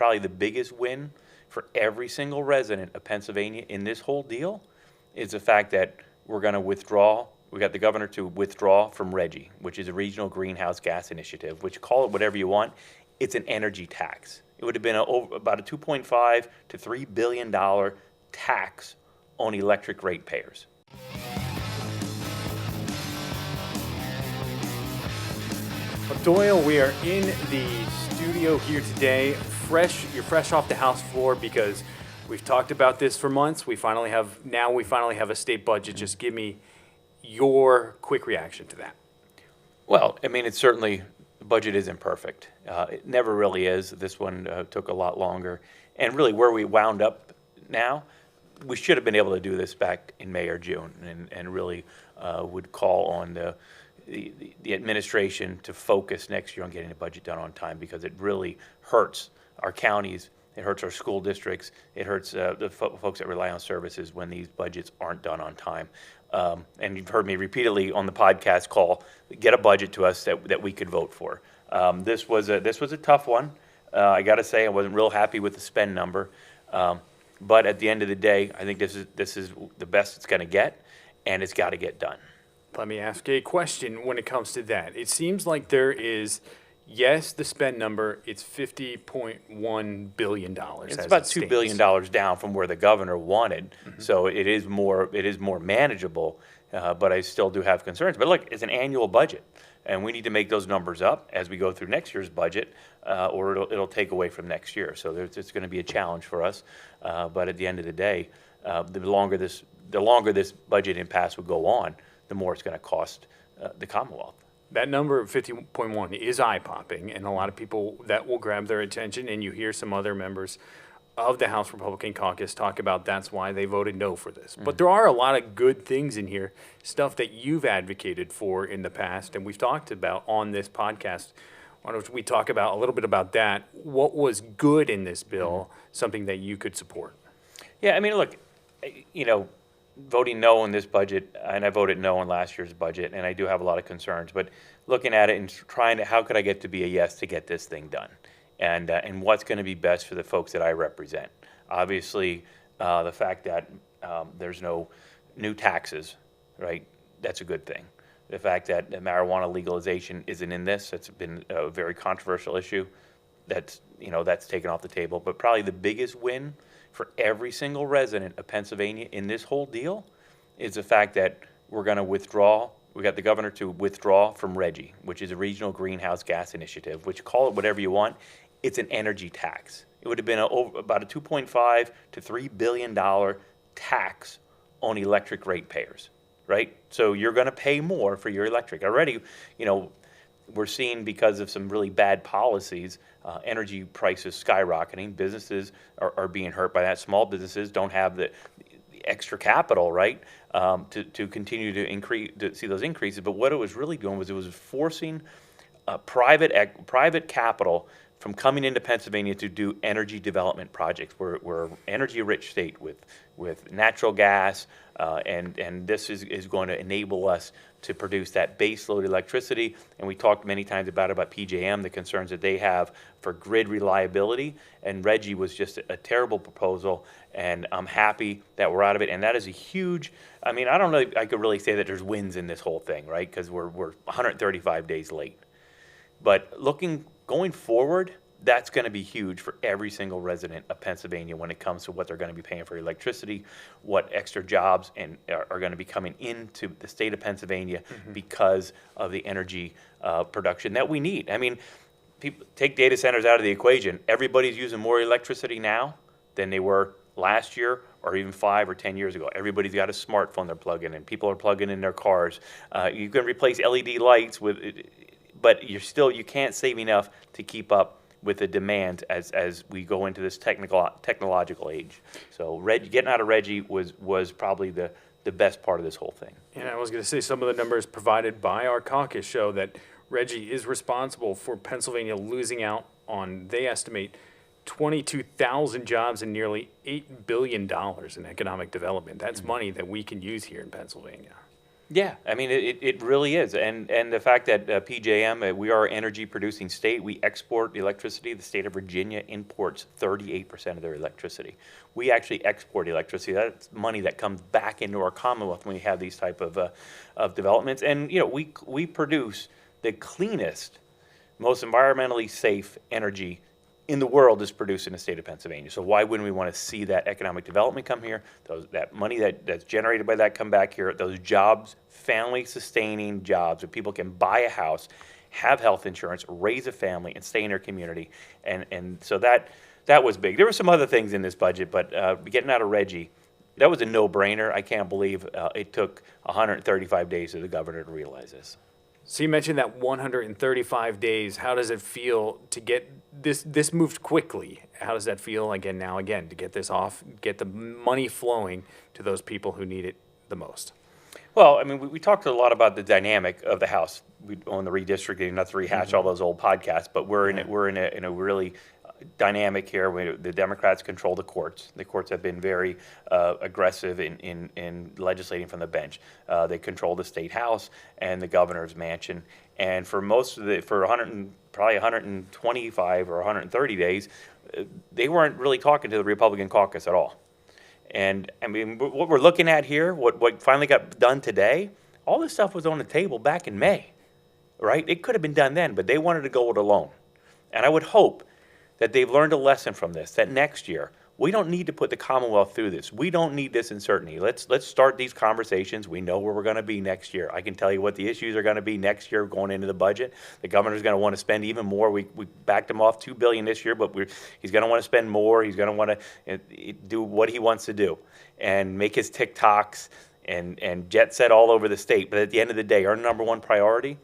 probably the biggest win for every single resident of Pennsylvania in this whole deal is the fact that we're going to withdraw. We got the governor to withdraw from RGGI, which is a regional greenhouse gas initiative, which call it whatever you want. It's an energy tax. It would have been about a $2.5 to $3 billion tax on electric ratepayers. Well, Doyle, we are in the studio here today. You're fresh off the House floor because we've talked about this for months. We finally have a state budget. Just give me your quick reaction to that. Well, I mean, it's certainly, the budget isn't perfect. It never really is. This one took a lot longer. And really where we wound up now, we should have been able to do this back in May or June and really would call on the administration to focus next year on getting the budget done on time, because it really hurts our counties, it hurts our school districts, it hurts the folks that rely on services when these budgets aren't done on time. And you've heard me repeatedly on the podcast call, get a budget to us that we could vote for. This was a tough one. I got to say, I wasn't real happy with the spend number. But at the end of the day, I think this is the best it's going to get, and it's got to get done. Let me ask a question when it comes to that. It seems like there is, yes, the spend number, it's $50.1 billion. It's about $2 billion down from where the governor wanted. Mm-hmm. So it is more manageable, but I still do have concerns. But look, it's an annual budget, and we need to make those numbers up as we go through next year's budget, or it'll take away from next year. So it's going to be a challenge for us. But at the end of the day, the longer this budget impasse will go on, the more it's going to cost the Commonwealth. That number of 50.1 is eye-popping, and a lot of people, that will grab their attention, and you hear some other members of the House Republican caucus talk about that's why they voted no for this. Mm-hmm. But there are a lot of good things in here, stuff that you've advocated for in the past, and we've talked about on this podcast. Why don't we talk about a little bit about that? What was good in this bill, something that you could support? Yeah, I mean, look, voting no on this budget, and I voted no on last year's budget, and I do have a lot of concerns, but looking at it and trying to, how could I get to be a yes to get this thing done? And what's going to be best for the folks that I represent? Obviously, the fact that there's no new taxes, right? That's a good thing. The fact that marijuana legalization isn't in this, that's been a very controversial issue. That's taken off the table. But probably the biggest win for every single resident of Pennsylvania in this whole deal is the fact that we're going to withdraw. We got the governor to withdraw from RGGI, which is a regional greenhouse gas initiative, which call it whatever you want. It's an energy tax. It would have been about a $2.5 to $3 billion tax on electric ratepayers, right? So you're going to pay more for your electric. Already, we're seeing, because of some really bad policies, energy prices skyrocketing. Businesses are being hurt by that. Small businesses don't have the extra capital, right, to continue to see those increases. But what it was really doing was it was forcing private capital from coming into Pennsylvania to do energy development projects. We're an energy-rich state with natural gas, and this is going to enable us to produce that baseload electricity. And we talked many times about PJM, the concerns that they have for grid reliability. And RGGI was just a terrible proposal, and I'm happy that we're out of it. And that is a huge, I mean, I don't know if I could really say that there's wins in this whole thing, right? Because we're 135 days late. But going forward, that's going to be huge for every single resident of Pennsylvania when it comes to what they're going to be paying for electricity, what extra jobs are going to be coming into the state of Pennsylvania because of the energy production that we need. I mean, people take data centers out of the equation. Everybody's using more electricity now than they were last year or even 5 or 10 years ago. Everybody's got a smartphone they're plugging in. People are plugging in their cars. You can replace LED lights but you can't save enough to keep up with the demand as we go into this technological age. So getting out of RGGI was probably the best part of this whole thing. And I was going to say, some of the numbers provided by our caucus show that RGGI is responsible for Pennsylvania losing out on, they estimate, 22,000 jobs and nearly $8 billion in economic development. That's money that we can use here in Pennsylvania. Yeah, I mean, it really is. And the fact that PJM, we are an energy producing state, we export electricity. The state of Virginia imports 38% of their electricity. We actually export electricity. That's money that comes back into our Commonwealth when we have these type of developments. And, we produce the cleanest, most environmentally safe energy in the world is produced in the state of Pennsylvania. So why wouldn't we want to see that economic development come here? That money that's generated by that come back here. Those jobs, family-sustaining jobs, where people can buy a house, have health insurance, raise a family, and stay in their community. And so that was big. There were some other things in this budget, but getting out of Reggie, that was a no-brainer. I can't believe it took 135 days for the governor to realize this. So you mentioned that 135 days. How does it feel to get this moved quickly? How does that feel again to get this off, get the money flowing to those people who need it the most? Well, I mean, we talked a lot about the dynamic of the House. We on the redistricting, not to rehash all those old podcasts, but we're in a really dynamic here. The Democrats control the courts. The courts have been very aggressive in legislating from the bench. They control the state house and the governor's mansion. And for probably 125 or 130 days, they weren't really talking to the Republican caucus at all. And I mean, what we're looking at here, what finally got done today, all this stuff was on the table back in May, right? It could have been done then, but they wanted to go it alone. And I would hope that they've learned a lesson from this, that next year, we don't need to put the Commonwealth through this. We don't need this uncertainty. Let's start these conversations. We know where we're going to be next year. I can tell you what the issues are going to be next year going into the budget. The governor's going to want to spend even more. We backed him off $2 billion this year, but he's going to want to spend more. He's going to want to do what he wants to do and make his TikToks and jet set all over the state. But at the end of the day, our number one priority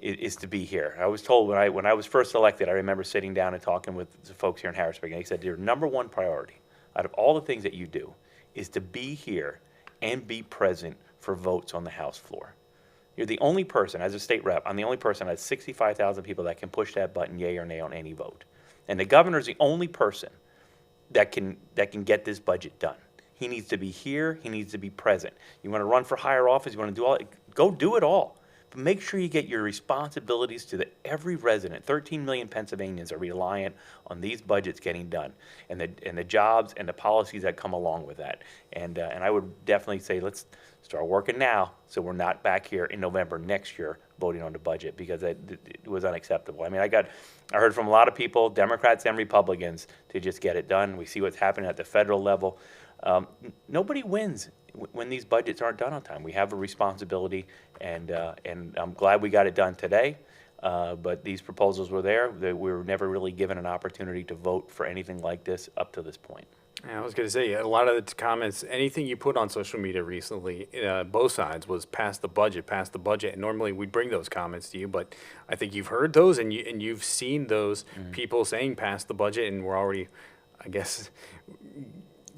is to be here. I was told when I was first elected, I remember sitting down and talking with the folks here in Harrisburg, and they said, your number one priority out of all the things that you do is to be here and be present for votes on the House floor. You're the only person, as a state rep, I'm the only person out of 65,000 people that can push that button, yay or nay, on any vote. And the governor's the only person that can get this budget done. He needs to be here. He needs to be present. You want to run for higher office, you want to do all, go do it all. But make sure you get your responsibilities to every resident. 13 million Pennsylvanians are reliant on these budgets getting done, and the jobs and the policies that come along with that. And I would definitely say let's start working now, so we're not back here in November next year voting on the budget, because it was unacceptable. I mean, I heard from a lot of people, Democrats and Republicans, to just get it done. We see what's happening at the federal level. Nobody wins when these budgets aren't done on time. We have a responsibility, and I'm glad we got it done today. But these proposals were there. We were never really given an opportunity to vote for anything like this up to this point. Yeah, I was going to say, a lot of the comments, anything you put on social media recently, both sides, was pass the budget. And normally we bring those comments to you, but I think you've heard those and you've seen those people saying pass the budget, and we're already, I guess,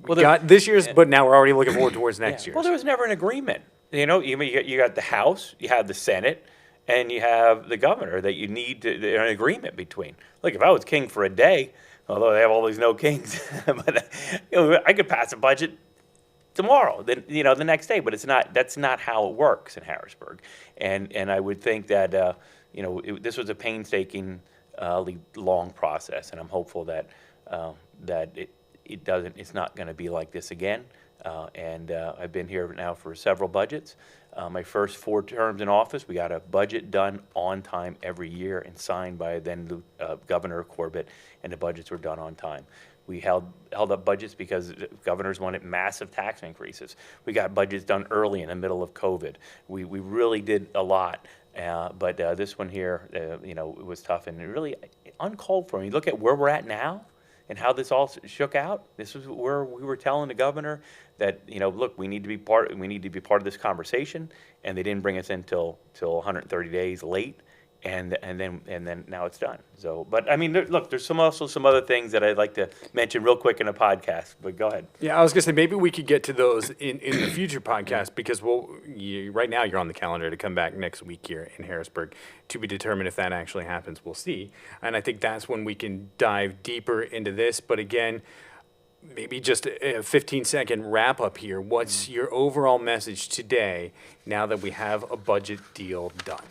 got this year's, but now we're already looking forward towards next year's. Well, there was never an agreement. You got the House, you have the Senate, and you have the governor that you need an agreement between. Look, if I was king for a day, although they have all these no kings, but I could pass a budget tomorrow, then the next day. But that's not how it works in Harrisburg. And I would think that this was a painstaking, long process, and I'm hopeful that it's not going to be like this again. I've been here now for several budgets. My first 4 terms in office, we got a budget done on time every year and signed by then Governor Corbett, and the budgets were done on time. We held up budgets because governors wanted massive tax increases. We got budgets done early in the middle of COVID. We really did a lot. But this one here, it was tough and really uncalled for. You look at where we're at now and how this all shook out. This is where we were telling the governor that, look, we need to be part of this conversation, and they didn't bring us in till 130 days late, and then now it's done. So, but I mean, look, there's also some other things that I'd like to mention real quick in a podcast. But go ahead. Yeah, I was gonna say maybe we could get to those in the future podcast, because right now you're on the calendar to come back next week here in Harrisburg. To be determined if that actually happens. We'll see. And I think that's when we can dive deeper into this. But again, maybe just a 15-second wrap up here. What's your overall message today now that we have a budget deal done?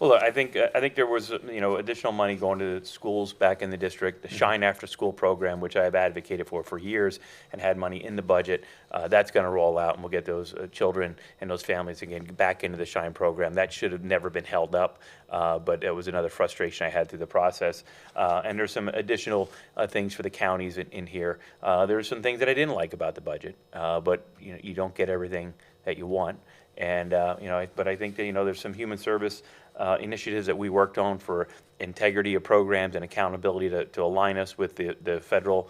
Well, I think there was, additional money going to the schools back in the district, the Shine After School program, which I have advocated for years and had money in the budget. That's going to roll out, and we'll get those children and those families again back into the Shine program. That should have never been held up, but it was another frustration I had through the process. And there's some additional things for the counties in here. There's some things that I didn't like about the budget, but you don't get everything that you want. And, but I think that, there's some human service initiatives that we worked on for integrity of programs and accountability to align us with the federal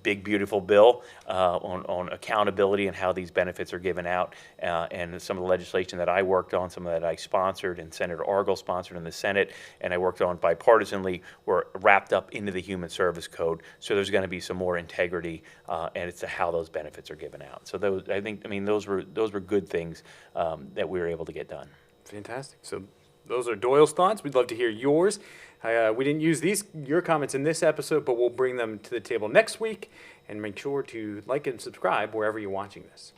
big, beautiful bill on accountability and how these benefits are given out. And some of the legislation that I worked on, some of that I sponsored and Senator Argyle sponsored in the Senate, and I worked on bipartisanly, were wrapped up into the Human Service Code. So there's going to be some more integrity and it's to how those benefits are given out. So those, those were good things that we were able to get done. Fantastic. So those are Doyle's thoughts. We'd love to hear yours. We didn't use your comments in this episode, but we'll bring them to the table next week. And make sure to like and subscribe wherever you're watching this.